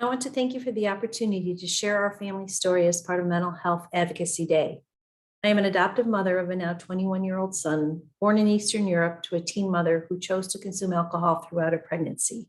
I want to thank you for the opportunity to share our family story as part of Mental Health Advocacy Day. I am an adoptive mother of a now 21-year-old son, born in Eastern Europe to a teen mother who chose to consume alcohol throughout her pregnancy.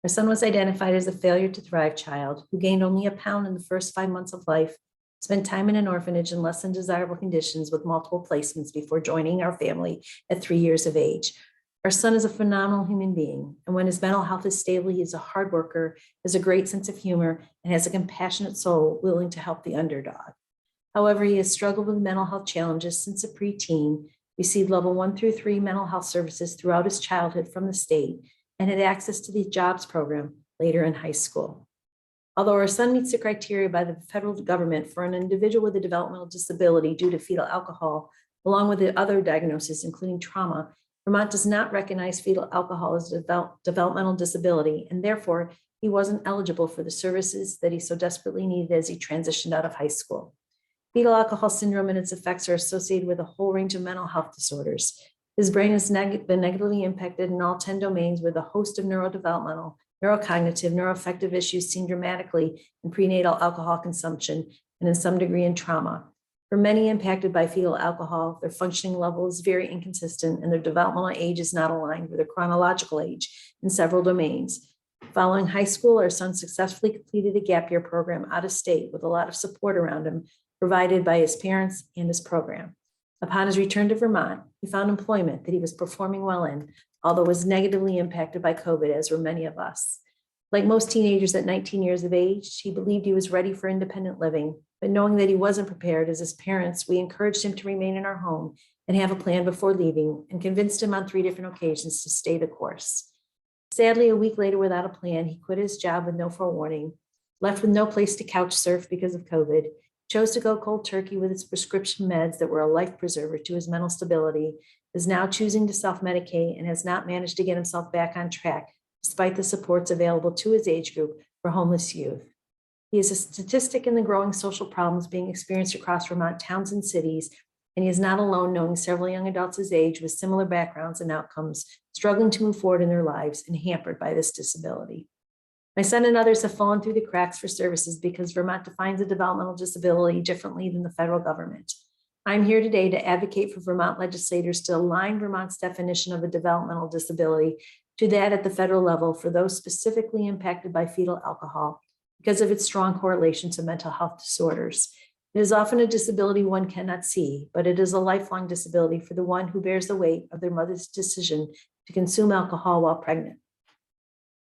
Our son was identified as a failure to thrive child who gained only a pound in the first 5 months of life, spent time in an orphanage in less than desirable conditions with multiple placements before joining our family at 3 years of age. Our son is a phenomenal human being, and when his mental health is stable, he is a hard worker, has a great sense of humor, and has a compassionate soul willing to help the underdog. However, he has struggled with mental health challenges since a preteen, received level 1 through 3 mental health services throughout his childhood from the state, and had access to the jobs program later in high school. Although our son meets the criteria by the federal government for an individual with a developmental disability due to fetal alcohol, along with the other diagnoses, including trauma, Vermont does not recognize fetal alcohol as a developmental disability, and therefore he wasn't eligible for the services that he so desperately needed as he transitioned out of high school. Fetal alcohol syndrome and its effects are associated with a whole range of mental health disorders. His brain has been negatively impacted in all 10 domains, with a host of neurodevelopmental, neurocognitive, neuroaffective issues seen dramatically in prenatal alcohol consumption and in some degree in trauma. For many impacted by fetal alcohol, their functioning level is very inconsistent and their developmental age is not aligned with their chronological age in several domains. Following high school, our son successfully completed a gap year program out of state with a lot of support around him, provided by his parents and his program. Upon his return to Vermont, he found employment that he was performing well in, although was negatively impacted by COVID, as were many of us. Like most teenagers at 19 years of age, he believed he was ready for independent living, but knowing that he wasn't prepared as his parents, we encouraged him to remain in our home and have a plan before leaving, and convinced him on 3 different occasions to stay the course. Sadly, a week later, without a plan, he quit his job with no forewarning, left with no place to couch surf because of COVID, chose to go cold turkey with his prescription meds that were a life preserver to his mental stability, is now choosing to self-medicate, and has not managed to get himself back on track despite the supports available to his age group for homeless youth. He is a statistic in the growing social problems being experienced across Vermont towns and cities, and he is not alone, knowing several young adults his age with similar backgrounds and outcomes struggling to move forward in their lives and hampered by this disability. My son and others have fallen through the cracks for services because Vermont defines a developmental disability differently than the federal government. I'm here today to advocate for Vermont legislators to align Vermont's definition of a developmental disability to that at the federal level for those specifically impacted by fetal alcohol because of its strong correlation to mental health disorders. It is often a disability one cannot see, but it is a lifelong disability for the one who bears the weight of their mother's decision to consume alcohol while pregnant.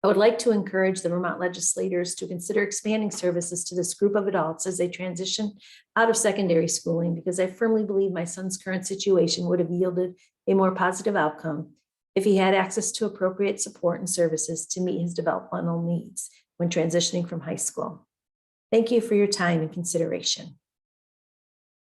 I would like to encourage the Vermont legislators to consider expanding services to this group of adults as they transition out of secondary schooling, because I firmly believe my son's current situation would have yielded a more positive outcome if he had access to appropriate support and services to meet his developmental needs when transitioning from high school. Thank you for your time and consideration.